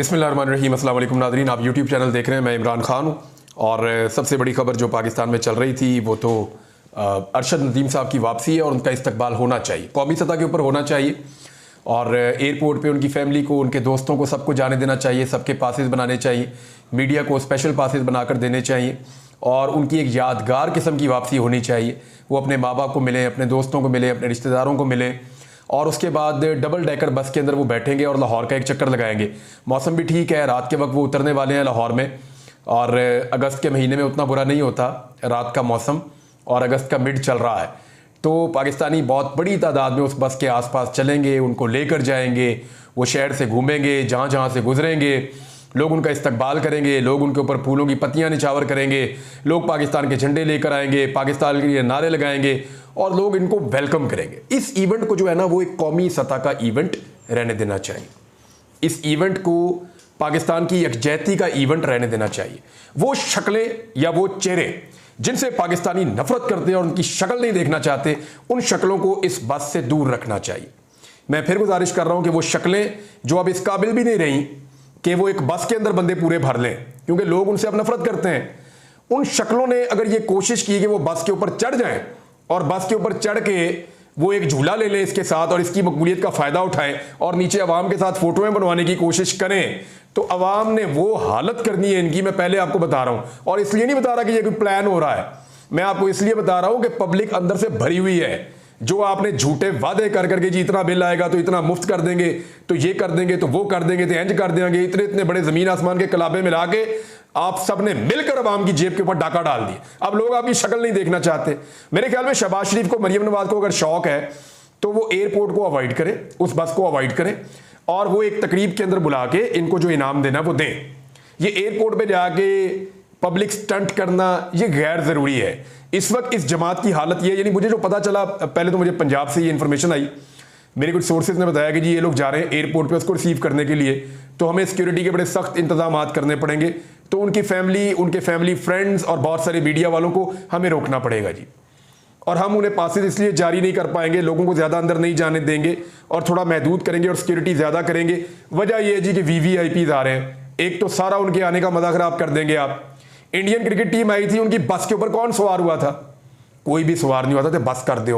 बिस्मिल्लाहिर्रहमानिर्रहीम। अस्सलाम वालेकुम नाज़रीन, आप यूट्यूब चैनल देख रहे हैं। मैं इमरान खान हूँ और सबसे बड़ी खबर जो पाकिस्तान में चल रही थी वो तो अरशद नदीम साहब की वापसी है और उनका इस्तकबाल होना चाहिए, कौमी सतह के ऊपर होना चाहिए और एयरपोर्ट पे उनकी फैमिली को, उनके दोस्तों को, सबको जाने देना चाहिए। सबके पासेस बनाने चाहिए, मीडिया को स्पेशल पासेस बनाकर देने चाहिए और उनकी एक यादगार किस्म की वापसी होनी चाहिए। वो अपने माँ बाप को मिलें, अपने दोस्तों को मिलें, अपने रिश्तेदारों को मिलें और उसके बाद डबल डेकर बस के अंदर वो बैठेंगे और लाहौर का एक चक्कर लगाएंगे। मौसम भी ठीक है, रात के वक्त वो उतरने वाले हैं लाहौर में और अगस्त के महीने में उतना बुरा नहीं होता रात का मौसम और अगस्त का मिड चल रहा है, तो पाकिस्तानी बहुत बड़ी तादाद में उस बस के आसपास चलेंगे, उनको लेकर जाएंगे, वो शहर से घूमेंगे, जहाँ जहाँ से गुजरेंगे लोग उनका इस्तकबाल करेंगे, लोग उनके ऊपर फूलों की पत्तियां निछावर करेंगे, लोग पाकिस्तान के झंडे लेकर आएंगे, पाकिस्तान के लिए नारे लगाएंगे और लोग इनको वेलकम करेंगे। इस इवेंट को जो है ना वो एक कौमी सतह का इवेंट रहने देना चाहिए। इस इवेंट को पाकिस्तान की यकजहती का इवेंट रहने देना चाहिए। वो शक्लें या वो चेहरे जिनसे पाकिस्तानी नफरत करते हैं और उनकी शक्ल नहीं देखना चाहते, उन शक्लों को इस बस से दूर रखना चाहिए। मैं फिर गुजारिश कर रहा हूं कि वो शक्लें जो अब इस काबिल भी नहीं रही कि वो एक बस के अंदर बंदे पूरे भर लें, क्योंकि लोग उनसे अब नफरत करते हैं, उन शक्लों ने अगर ये कोशिश की कि वो बस के ऊपर चढ़ जाएं और बस के ऊपर चढ़ के वो एक झूला ले लें इसके साथ और इसकी मकबूलियत का फायदा उठाएं और नीचे अवाम के साथ फोटोएं बनवाने की कोशिश करें, तो अवाम ने वो हालत करनी है इनकी। मैं पहले आपको बता रहा हूं और इसलिए नहीं बता रहा कि ये कोई प्लान हो रहा है, मैं आपको इसलिए बता रहा हूं कि पब्लिक अंदर से भरी हुई है। जो आपने झूठे वादे कर करके जी इतना बिल आएगा तो इतना मुफ्त कर देंगे, तो ये कर देंगे, तो वो कर देंगे, तो इंज कर देंगे, इतने इतने बड़े जमीन आसमान के कलाबे मिला के आप सब ने मिलकर अवाम की जेब के ऊपर डाका डाल दिया। अब लोग आपकी शक्ल नहीं देखना चाहते। मेरे ख्याल में शहबाज शरीफ को, मरियम नवाज को अगर शौक है तो वो एयरपोर्ट को अवॉइड करें, उस बस को अवॉइड करें और वो एक तकरीब के अंदर बुला के इनको जो इनाम देना वो दें। ये एयरपोर्ट पे जाके पब्लिक स्टंट करना ये गैर जरूरी है। इस वक्त इस जमात की हालत ये, यानी मुझे जो पता चला, पहले तो मुझे पंजाब से ये इन्फॉर्मेशन आई, मेरे कुछ सोर्सेज ने बताया कि जी ये लोग जा रहे हैं एयरपोर्ट पे उसको रिसीव करने के लिए, तो हमें सिक्योरिटी के बड़े सख्त इंतजाम करने पड़ेंगे, तो उनकी फैमिली, उनके फैमिली फ्रेंड्स और बहुत सारे मीडिया वालों को हमें रोकना पड़ेगा जी। और हम उन्हें पासेज इसलिए जारी नहीं कर पाएंगे, लोगों को ज़्यादा अंदर नहीं जाने देंगे और थोड़ा महदूद करेंगे और सिक्योरिटी ज़्यादा करेंगे। वजह यह है जी कि VVIPs आ रहे हैं, एक तो सारा उनके आने का मजा खराब कर देंगे आप। इंडियन क्रिकेट टीम आई थी, उनकी बस के ऊपर कौन सवार हुआ था? कोई भी सवार नहीं हुआ था, तो बस कर दो,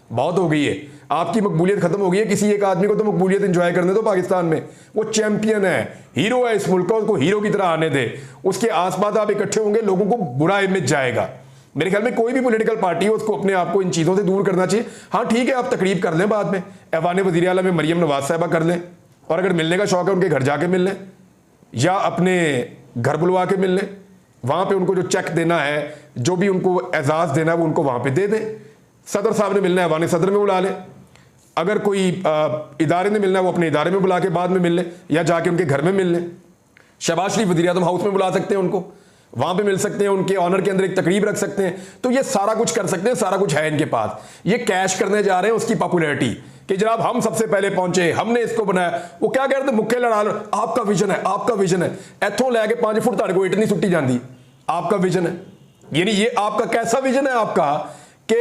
बहुत हो गई है, आपकी मकबूलियत खत्म हो गई है। किसी एक आदमी को तो मकबूलियत एंजॉय करने दो पाकिस्तान में, वो चैंपियन है, हीरो है इस मुल्क का, उसको हीरो की तरह आने दे। उसके आसपास आप इकट्ठे होंगे, लोगों को बुरा इमेज जाएगा। मेरे ख्याल में कोई भी पॉलिटिकल पार्टी हो उसको अपने आप को इन चीज़ों से दूर करना चाहिए। हाँ ठीक है, आप तकरीब कर लें बाद में, ऐवान वज़ीर आला में मरियम नवाज साहिबा कर लें और अगर मिलने का शौक है उनके घर जाके मिल लें या अपने घर बुलवा के मिल लें, वहाँ पे उनको जो चेक देना है, जो भी उनको एजाज़ देना है वो उनको वहाँ पे दे दें। सदर साहब ने मिलना है ऐवान सदर में बुला लें, अगर कोई इदारे ने मिलना है वो अपने इदारे में बुला के बाद में मिल लें या जाके उनके घर में मिल लें। शहबाज शरीफ वज़ीर आज़म हाउस में बुला सकते हैं उनको, वहां पे मिल सकते हैं, उनके ऑनर के अंदर एक तकरीब रख सकते हैं, तो ये सारा कुछ कर सकते हैं, सारा कुछ है इनके पास। ये कैश करने जा रहे हैं उसकी पॉपुलैरिटी कि जनाब हम सबसे पहले पहुंचे, हमने इसको बनाया। वो क्या कहते हैं, मुक्के लड़ा लो, आपका विजन है, आपका विजन है, इथों लैके 5 फुट तक को इट नहीं सुट्टी जाती, आपका विजन है। यानी ये आपका कैसा विजन है आपका कि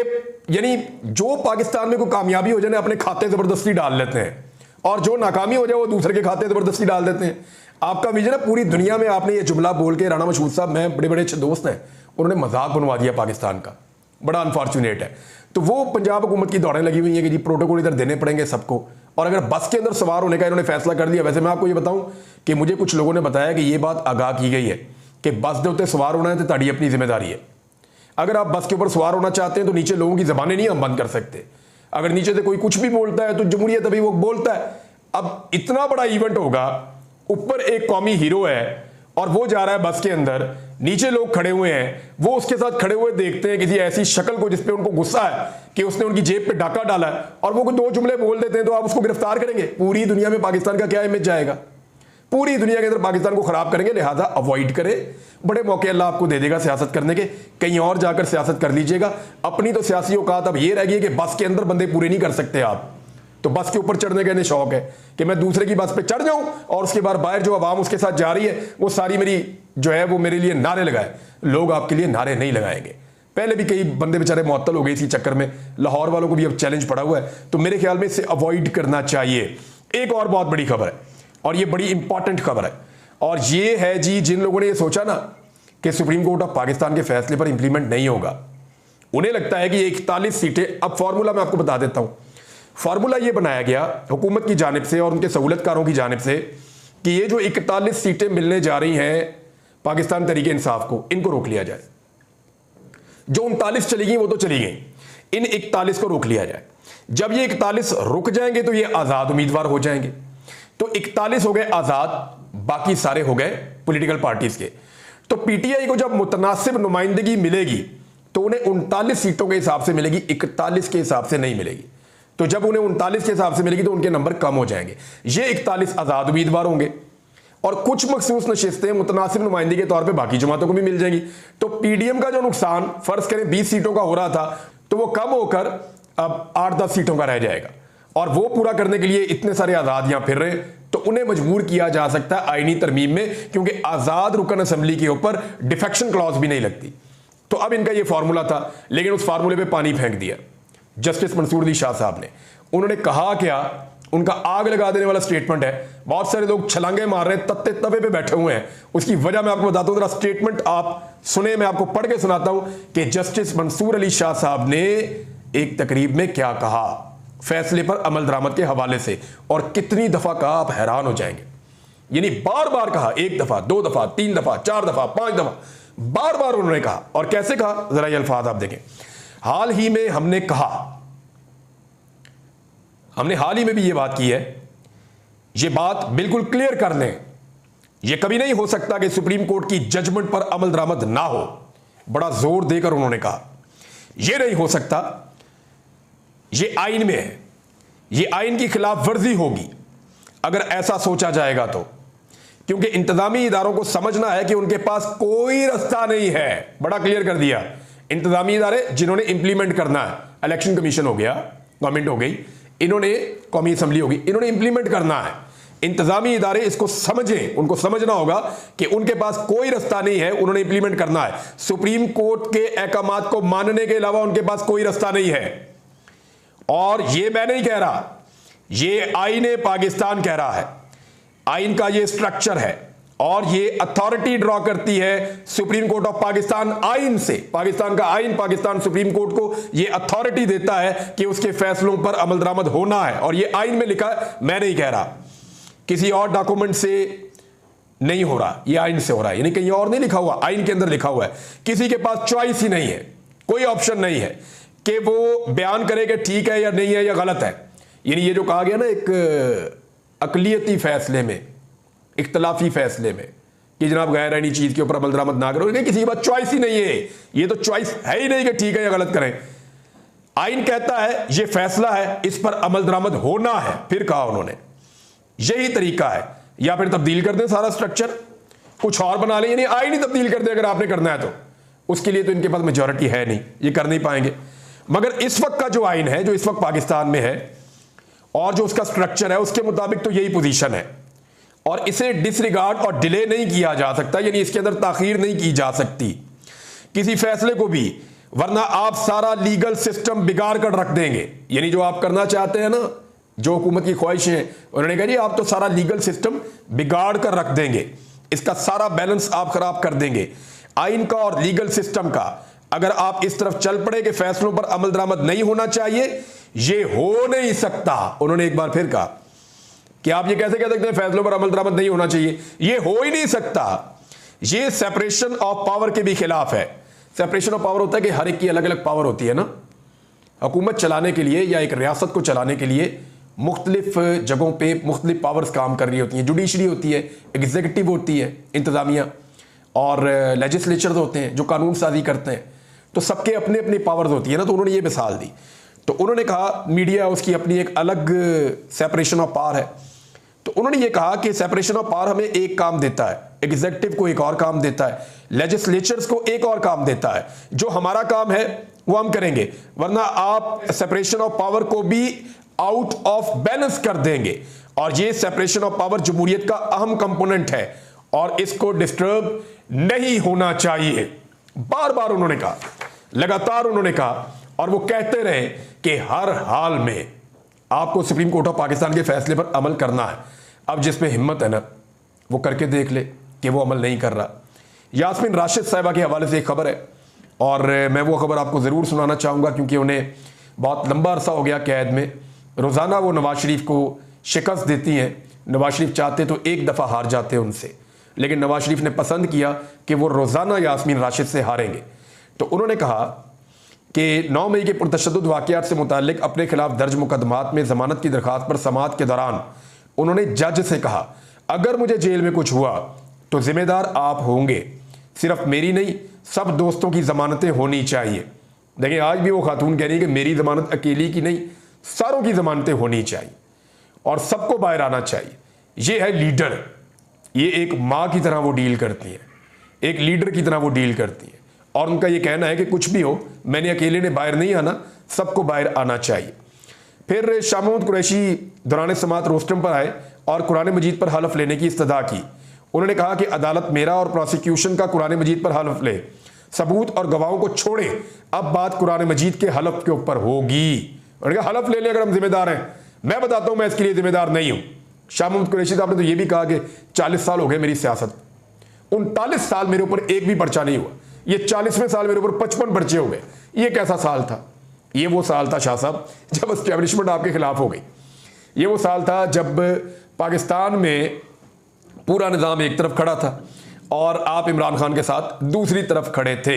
यानी जो पाकिस्तान में कोई कामयाबी हो जाए अपने खाते जबरदस्ती डाल लेते हैं और जो नाकामी हो जाए वो दूसरे के खाते जबरदस्ती डाल देते हैं। आपका विजन है पूरी दुनिया में। आपने ये जुमला बोल के, राना मशहूद साहब, मैं बड़े बड़े अच्छे दोस्त हैं, उन्होंने मजाक बनवा दिया पाकिस्तान का, बड़ा अनफॉर्चुनेट है। तो वो पंजाब हुकूमत की दौड़ें लगी हुई हैं कि जी प्रोटोकॉल इधर देने पड़ेंगे सबको, और अगर बस के अंदर सवार होने का इन्होंने फैसला कर दिया। वैसे मैं आपको ये बताऊं कि मुझे कुछ लोगों ने बताया कि ये बात आगाह की गई है कि बस के उत्ते सवार होना है तो ताड़ी अपनी जिम्मेदारी है। अगर आप बस के ऊपर सवार होना चाहते हैं तो नीचे लोगों की जबानें नहीं हम बंद कर सकते। अगर नीचे से कोई कुछ भी बोलता है तो जमहूरियत अभी वो बोलता है। अब इतना बड़ा इवेंट होगा, ऊपर एक कौमी हीरो है और वो जा रहा है बस के अंदर, नीचे लोग खड़े हुए हैं, वो उसके साथ खड़े हुए देखते हैं किसी ऐसी शक्ल को जिसपे उनको गुस्सा है कि उसने उनकी जेब पे डाका डाला है और वो कोई 2 जुमले बोल देते हैं तो आप उसको गिरफ्तार करेंगे। पूरी दुनिया में पाकिस्तान का क्या इमेज जाएगा? पूरी दुनिया के अंदर पाकिस्तान को खराब करेंगे। लिहाजा अवॉइड करें, बड़े मौके अल्लाह आपको दे देगा सियासत करने के, कहीं और जाकर सियासत कर लीजिएगा। अपनी तो सियासी औकात अब ये रह गई कि बस के अंदर बंदे पूरे नहीं कर सकते आप, तो बस के ऊपर चढ़ने का इन्हें शौक है कि मैं दूसरे की बस पे चढ़ जाऊं और उसके बाद बाहर जो आवाम उसके साथ जा रही है वो सारी मेरी जो है वो मेरे लिए नारे लगाए। लोग आपके लिए नारे नहीं लगाएंगे। पहले भी कई बंदे बेचारे मुअत्तल हो गए इसी चक्कर में, लाहौर वालों को भी अब चैलेंज पड़ा हुआ है, तो मेरे ख्याल में इसे अवॉइड करना चाहिए। एक और बहुत बड़ी खबर है, और ये बड़ी इंपॉर्टेंट खबर है। और ये है जी, जिन लोगों ने ये सोचा ना कि सुप्रीम कोर्ट ऑफ पाकिस्तान के फैसले पर इंप्लीमेंट नहीं होगा, उन्हें लगता है कि ये 41 सीटें, अब फॉर्मूला मैं आपको बता देता हूं। फॉर्मूला ये बनाया गया हुकूमत की जानिब से और उनके सहूलतकारों की जानिब से कि ये जो 41 सीटें मिलने जा रही हैं पाकिस्तान तरीके इंसाफ को, इनको रोक लिया जाए। जो 39 चली गई वो तो चली गई, इन 41 को रोक लिया जाए। जब ये 41 रुक जाएंगे तो ये आजाद उम्मीदवार हो जाएंगे। तो 41 हो गए आजाद, बाकी सारे हो गए पॉलिटिकल पार्टीज के। तो पीटीआई को जब मुतनासिब नुमाइंदगी मिलेगी तो उन्हें 39 सीटों के हिसाब से मिलेगी, 41 के हिसाब से नहीं मिलेगी। तो जब उन्हें 39 के हिसाब से मिलेगी तो उनके नंबर कम हो जाएंगे। ये 41 आजाद उम्मीदवार होंगे और कुछ मखसूस नशिस्तें मुतनासिब नुमाइंदगी के तौर पे बाकी जमातों को भी मिल जाएंगी। तो पीडीएम का जो नुकसान फर्ज करें 20 सीटों का हो रहा था, तो वो कम होकर अब 8-10 सीटों का रह जाएगा। और वो पूरा करने के लिए इतने सारे आजाद यहां फिर रहे, तो उन्हें मजबूर किया जा सकता है आईनी तरमीम में, क्योंकि आजाद रुकन असेंबली के ऊपर डिफेक्शन क्लॉज भी नहीं लगती। तो अब इनका ये फार्मूला था, लेकिन उस फार्मूले पे पानी फेंक दिया जस्टिस मंसूर अली शाह साहब ने। उन्होंने कहा क्या, उनका आग लगा देने वाला स्टेटमेंट है। बहुत सारे लोग छलांगे मार रहे हैं, तत्ते तवे पे बैठे हुए हैं। उसकी वजह मैं आपको बताता हूं, जरा स्टेटमेंट आप सुने, मैं आपको पढ़ के सुनाता हूं कि जस्टिस मंसूर अली शाह साहब ने एक तकरीब में क्या कहा फैसले पर अमल दरामद के हवाले से, और कितनी दफा कहा आप हैरान हो जाएंगे। यानी बार बार कहा, 1 दफा, 2 दफा, 3 दफा, 4 दफा, 5 दफा, बार बार उन्होंने कहा। और कैसे कहा, जरा ये अल्फाज आप देखें। हाल ही में हमने कहा, हमने हाल ही में भी ये बात की है, ये बात बिल्कुल क्लियर कर लें, ये कभी नहीं हो सकता कि सुप्रीम कोर्ट की जजमेंट पर अमल दरामद ना हो। बड़ा जोर देकर उन्होंने कहा यह नहीं हो सकता, ये आइन में है, ये आइन की खिलाफ वर्जी होगी अगर ऐसा सोचा जाएगा तो। क्योंकि इंतजामी इदारों को समझना है कि उनके पास कोई रास्ता नहीं है। बड़ा क्लियर कर दिया, इंतजामी इदारे जिन्होंने इंप्लीमेंट करना है, इलेक्शन कमीशन हो गया, गवर्नमेंट हो गई, इन्होंने कौमी असेंबली होगी, इन्होंने इंप्लीमेंट करना है। इंतजामी इदारे इसको समझें, उनको समझना होगा कि उनके पास कोई रास्ता नहीं है, उन्होंने इंप्लीमेंट करना है। सुप्रीम कोर्ट के अहकामात को मानने के अलावा उनके पास कोई रास्ता नहीं है। और ये मैं नहीं कह रहा, ये आईने पाकिस्तान कह रहा है, आइन का ये स्ट्रक्चर है और ये अथॉरिटी ड्रॉ करती है सुप्रीम कोर्ट ऑफ पाकिस्तान आइन से। पाकिस्तान का आइन पाकिस्तान सुप्रीम कोर्ट को ये अथॉरिटी देता है कि उसके फैसलों पर अमल दरामद होना है, और ये आइन में लिखा है, मैं नहीं कह रहा, किसी और डॉक्यूमेंट से नहीं हो रहा, ये आइन से हो रहा है। यानी कहीं और नहीं लिखा हुआ, आइन के अंदर लिखा हुआ है। किसी के पास चॉइस ही नहीं है, कोई ऑप्शन नहीं है कि वो बयान करे कि ठीक है या नहीं है या गलत है। यानी ये जो कहा गया ना एक अकलियती फैसले में, इख्तलाफी फैसले में, कि जनाब गैर आईनी चीज के ऊपर अमल दरामद ना करो, किसी के पास चॉइस ही नहीं है। ये तो चॉइस है ही नहीं कि ठीक है या गलत करें। आइन कहता है ये फैसला है, इस पर अमल दरामद होना है। फिर कहा उन्होंने यही तरीका है, या फिर तब्दील कर दें सारा स्ट्रक्चर, कुछ और बना लें, यानी आइन ही तब्दील कर दें अगर आपने करना है तो। उसके लिए तो इनके पास मेजॉरिटी है नहीं, ये कर नहीं पाएंगे। मगर इस वक्त का जो आइन है, जो इस वक्त पाकिस्तान में है और जो उसका स्ट्रक्चर है, उसके मुताबिक तो यही पोजीशन है और इसे डिसरिगार्ड और डिले नहीं किया जा सकता, यानी इसके अंदर ताखीर नहीं की जा सकती किसी फैसले को भी, वरना आप सारा लीगल सिस्टम बिगाड़ कर रख देंगे। यानी जो आप करना चाहते हैं ना, जो हुकूमत की ख्वाहिश है, उन्होंने कहा जी आप तो सारा लीगल सिस्टम बिगाड़ कर रख देंगे, इसका सारा बैलेंस आप खराब कर देंगे। आइन का और लीगल सिस्टम का अगर आप इस तरफ चल पड़े कि फैसलों पर अमल दरामद नहीं होना चाहिए, ये हो नहीं सकता। उन्होंने एक बार फिर कहा कि आप ये कैसे कह सकते हैं फैसलों पर अमल दरामद नहीं होना चाहिए, ये हो ही नहीं सकता। ये सेपरेशन ऑफ पावर के भी खिलाफ है। सेपरेशन ऑफ पावर होता है कि हर एक की अलग अलग पावर होती है ना, हुकूमत चलाने के लिए या एक रियासत को चलाने के लिए मुख्तलिफ जगहों पे मुख्तलिफ पावर्स काम कर रही होती हैं। जुडिशरी होती है, एग्जीक्यूटिव होती है, इंतजामिया, और लेजिस्लेचर होते हैं जो कानून साजी करते हैं। तो सबके अपने अपनी पावर्स होती है ना। तो उन्होंने ये मिसाल दी, तो उन्होंने कहा मीडिया उसकी अपनी एक अलग सेपरेशन ऑफ पावर है। तो उन्होंने ये कहा कि सेपरेशन ऑफ पावर हमें एक काम देता है, एग्जीक्यूटिव को एक और काम देता है, लेजिस्लेचर्स को एक और काम देता है। जो हमारा काम है वो हम करेंगे, वरना आप सेपरेशन ऑफ पावर को भी आउट ऑफ बैलेंस कर देंगे। और ये सेपरेशन ऑफ पावर जमहूरियत का अहम कंपोनेंट है और इसको डिस्टर्ब नहीं होना चाहिए। बार बार उन्होंने कहा, लगातार उन्होंने कहा, और वो कहते रहे कि हर हाल में आपको सुप्रीम कोर्ट ऑफ पाकिस्तान के फैसले पर अमल करना है। अब जिसमें हिम्मत है ना वो करके देख ले कि वो अमल नहीं कर रहा। यास्मीन राशिद साहिबा के हवाले से एक खबर है और मैं वो खबर आपको ज़रूर सुनाना चाहूँगा क्योंकि उन्हें बहुत लंबा अरसा हो गया कैद में। रोज़ाना वो नवाज शरीफ को शिकस्त देती हैं। नवाज शरीफ चाहते तो एक दफ़ा हार जाते उनसे, लेकिन नवाज शरीफ ने पसंद किया कि वो रोज़ाना यास्मीन राशिद से हारेंगे। तो उन्होंने कहा कि 9 मई के पुरतशद्दुद वाक़यात से मुताल्लिक अपने खिलाफ दर्ज मुकदमात में ज़मानत की दरख्वास्त पर समाअत के दौरान उन्होंने जज से कहा, अगर मुझे जेल में कुछ हुआ तो जिम्मेदार आप होंगे, सिर्फ मेरी नहीं सब दोस्तों की ज़मानतें होनी चाहिए। देखिए आज भी वो खातून कह रही है कि मेरी ज़मानत अकेली की नहीं, सारों की ज़मानतें होनी चाहिए और सबको बाहर आना चाहिए। ये है लीडर, ये एक माँ की तरह वो डील करती हैं, एक लीडर की तरह वो डील करती हैं और उनका ये कहना है कि कुछ भी हो मैंने अकेले ने बाहर नहीं आना, सबको बाहर आना चाहिए। फिर शाह महमूद कुरैशी दौरान समाअत रोस्टम पर आए और कुरान मजीद पर हलफ लेने की इस्तदा की। उन्होंने कहा कि अदालत मेरा और प्रोसिक्यूशन का कुरान मजीद पर हलफ ले, सबूत और गवाहों को छोड़े, अब बात कुरान मजीद के हलफ के ऊपर होगी। उन्होंने कहा हलफ ले ले अगर हम जिम्मेदार हैं, मैं बताता हूं मैं इसके लिए जिम्मेदार नहीं हूं। शाह महमूद कुरैशी साहब ने तो यह भी कहा कि 40 साल हो गए मेरी सियासत, 39 साल मेरे ऊपर एक भी पर्चा नहीं हुआ, ये 40वें साल मेरे ऊपर 55 पर्चे हो गए। ये कैसा साल था? ये वो साल था शाह साहब जब एस्टेब्लिशमेंट आपके खिलाफ हो गई। ये वो साल था जब पाकिस्तान में पूरा निज़ाम एक तरफ खड़ा था और आप इमरान खान के साथ दूसरी तरफ खड़े थे।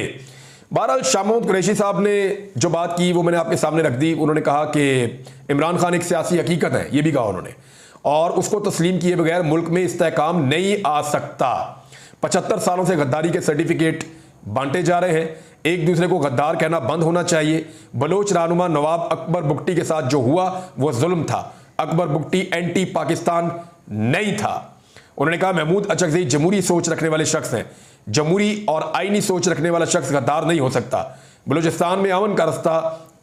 बहरहाल शाह महमूद कुरैशी साहब ने जो बात की वो मैंने आपके सामने रख दी। उन्होंने कहा कि इमरान खान एक सियासी हकीकत है, ये भी कहा उन्होंने, और उसको तस्लीम किए बगैर मुल्क में इस्तेहकाम नहीं आ सकता। 75 सालों से गद्दारी के सर्टिफिकेट बांटे जा रहे हैं, एक दूसरे को गद्दार कहना बंद होना चाहिए। बलोच रहनुमा नवाब अकबर बुगटी के साथ जो हुआ वो जुल्म था, अकबर बुगटी एंटी पाकिस्तान नहीं था। उन्होंने कहा महमूद अचकज़ई जमहूरी सोच रखने वाले शख्स हैं, जमहूरी और आईनी सोच रखने वाला शख्स गद्दार नहीं हो सकता। बलूचिस्तान में अमन का रास्ता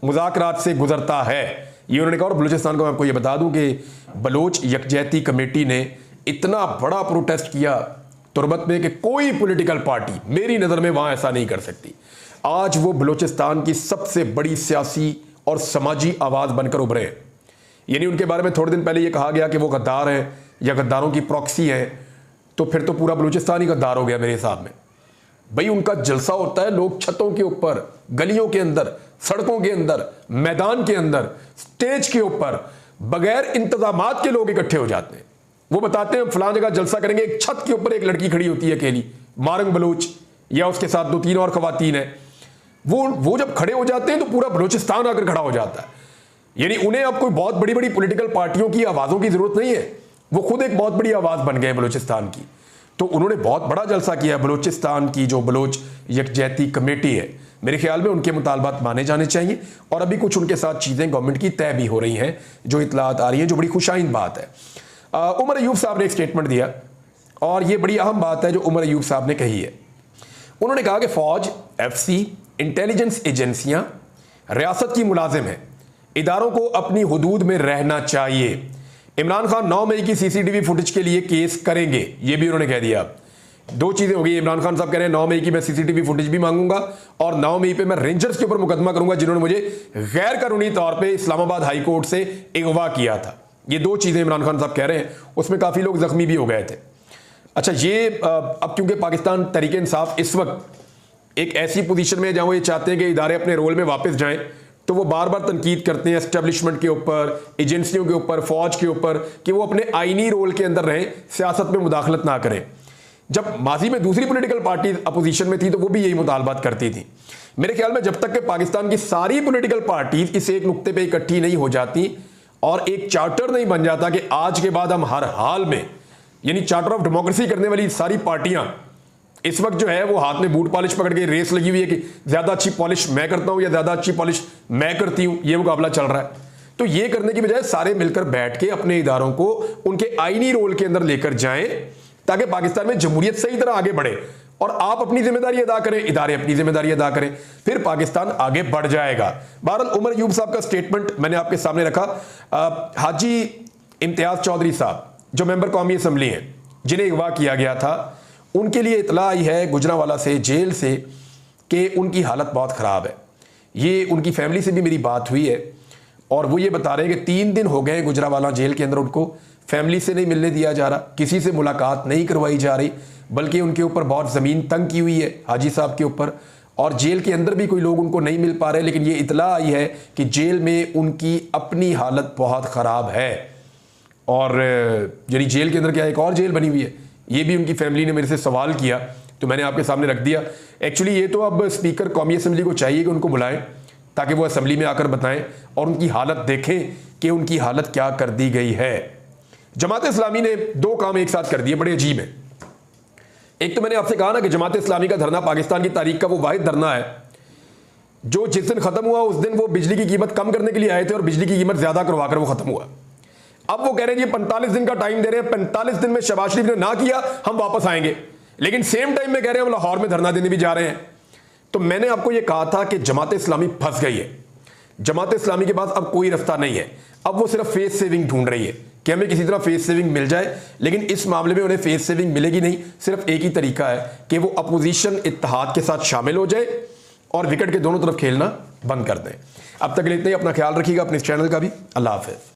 मुज़ाकरात से गुजरता है, ये उन्होंने कहा। और बलूचिस्तान को मैं आपको ये बता दूं कि बलोच यकजहती कमेटी ने इतना बड़ा प्रोटेस्ट किया तुरबत में कि कोई पॉलिटिकल पार्टी मेरी नज़र में वहां ऐसा नहीं कर सकती। आज वो बलूचिस्तान की सबसे बड़ी सियासी और समाजी आवाज़ बनकर उभरे हैं। यानी उनके बारे में थोड़े दिन पहले ये कहा गया कि वो गद्दार हैं या गद्दारों की प्रॉक्सी है, तो फिर तो पूरा बलूचिस्तान ही गद्दार हो गया मेरे हिसाब में। भाई उनका जलसा होता है, लोग छतों के ऊपर, गलियों के अंदर, सड़कों के अंदर, मैदान के अंदर, स्टेज के ऊपर बगैर इंतजामात के लोग इकट्ठे हो जाते हैं। वो बताते हैं फलां जगह जलसा करेंगे, एक छत के ऊपर एक लड़की खड़ी होती है अकेली, मारंग बलूच, या उसके साथ 2-3 और खवातीन है। वो जब खड़े हो जाते हैं तो पूरा बलूचिस्तान आकर खड़ा हो जाता है। यानी उन्हें अब कोई बहुत बड़ी बड़ी पॉलिटिकल पार्टियों की आवाज़ों की जरूरत नहीं है, वो खुद एक बहुत बड़ी आवाज़ बन गए बलूचिस्तान की। तो उन्होंने बहुत बड़ा जलसा किया है। बलूचिस्तान की जो बलोच यकजहती कमेटी है, मेरे ख्याल में उनके मुतालबात माने जाने चाहिए और अभी कुछ उनके साथ चीज़ें गवर्नमेंट की तय भी हो रही हैं, जो इतलात आ रही हैं, जो बड़ी खुशाइन बात है। उमर अयूब साहब ने एक स्टेटमेंट दिया और ये बड़ी अहम बात है जो उमर अयूब साहब ने कही है। उन्होंने कहा कि फौज, FC, इंटेलिजेंस एजेंसियां रियासत की मुलाजिम हैं, इदारों को अपनी हुदूद में रहना चाहिए। इमरान खान 9 मई की CCTV फुटेज के लिए केस करेंगे, ये भी उन्होंने कह दिया। दो चीजें हो गई, इमरान खान साहब कह रहे हैं 9 मई की मैं CCTV फुटेज भी मांगूंगा और 9 मई पे मैं रेंजर्स के ऊपर मुकदमा करूंगा जिन्होंने मुझे गैर कानूनी तौर पे इस्लामाबाद हाई कोर्ट से अगवा किया था। ये दो चीजें इमरान खान साहब कह रहे हैं, उसमें काफी लोग जख्मी भी हो गए थे। अच्छा, ये अब क्योंकि पाकिस्तान तहरीक इंसाफ इस वक्त एक ऐसी पोजीशन में जहां वो ये चाहते हैं कि इदारे अपने रोल में वापस जाएं, तो वो बार बार तनकीद करते हैं एस्टेब्लिशमें के ऊपर, एजेंसियों के ऊपर, फौज के ऊपर, कि वो अपने आईनी रोल के अंदर रहें, सियासत में मुदाखलत ना करें। जब माजी में दूसरी पॉलिटिकल पार्टी अपोजिशन में थी तो वो भी यही मुतालबात करती थी। मेरे ख्याल में जब तक कि पाकिस्तान की सारी पॉलिटिकल पार्टीज इस एक नुक्ते पे इकट्ठी नहीं हो जाती और एक चार्टर नहीं बन जाता कि आज के बाद हम हर हाल में, यानी चार्टर ऑफ डेमोक्रेसी करने वाली सारी पार्टियां इस वक्त जो है वो हाथ में बूट पॉलिश पकड़ के रेस लगी हुई है कि ज्यादा अच्छी पॉलिश मैं करता हूं या ज्यादा अच्छी पॉलिश मैं करती हूं, ये मुकाबला चल रहा है। तो ये करने की बजाय सारे मिलकर बैठ के अपने इदारों को उनके आईनी रोल के अंदर लेकर जाएं ताकि पाकिस्तान में जमहूरियत सही तरह आगे बढ़े और आप अपनी जिम्मेदारी अदा करें, इदारे अपनी जिम्मेदारी अदा करें, फिर पाकिस्तान आगे बढ़ जाएगा। बहरहाल उमर अयूब साहब का स्टेटमेंट मैंने आपके सामने रखा। हाजी इम्तियाज चौधरी साहब जो मेंबर कौमी असम्बली हैं, जिन्हें अगवा किया गया था, उनके लिए इतला आई है गुजरांवाला से, जेल से, कि उनकी हालत बहुत ख़राब है। ये उनकी फैमिली से भी मेरी बात हुई है और वो ये बता रहे हैं कि 3 दिन हो गए गुजरांवाला जेल के अंदर उनको फैमिली से नहीं मिलने दिया जा रहा, किसी से मुलाकात नहीं करवाई जा रही, बल्कि उनके ऊपर बहुत ज़मीन तंग की हुई है हाजी साहब के ऊपर, और जेल के अंदर भी कोई लोग उनको नहीं मिल पा रहे। लेकिन ये इतला आई है कि जेल में उनकी अपनी हालत बहुत ख़राब है, और यानी जेल के अंदर क्या एक और जेल बनी हुई है, ये भी उनकी फैमिली ने मेरे से सवाल किया तो मैंने आपके सामने रख दिया। एक्चुअली ये तो अब स्पीकर कौमी असम्बली को चाहिए कि उनको बुलाएं ताकि वो असम्बली में आकर बताएं और उनकी हालत देखें कि उनकी हालत क्या कर दी गई है। जमात इस्लामी ने दो काम एक साथ कर दिए, बड़े अजीब है। एक तो मैंने आपसे कहा ना कि जमात इस्लामी का धरना पाकिस्तान की तारीख का वो वाहिद धरना है जो जिस दिन खत्म हुआ उस दिन वो बिजली की कीमत कम करने के लिए आए थे और बिजली की कीमत ज्यादा करवाकर वो खत्म हुआ। अब वो कह रहे हैं जी 45 दिन का टाइम दे रहे हैं, 45 दिन में शहबाज शरीफ ने ना किया हम वापस आएंगे, लेकिन सेम टाइम में कह रहे हैं हम लाहौर में धरना देने भी जा रहे हैं। तो मैंने आपको ये कहा था कि जमात इस्लामी फंस गई है, जमात इस्लामी के पास अब कोई रास्ता नहीं है, अब वो सिर्फ फेस सेविंग ढूंढ रही है कि हमें किसी तरह फेस सेविंग मिल जाए। लेकिन इस मामले में उन्हें फेस सेविंग मिलेगी नहीं, सिर्फ एक ही तरीका है कि वो अपोजिशन इत्तेहाद के साथ शामिल हो जाए और विकेट के दोनों तरफ खेलना बंद कर दें। अब तक के लिए इतना ही, अपना ख्याल रखिएगा, अपने इस चैनल का भी। अल्लाह हाफिज़।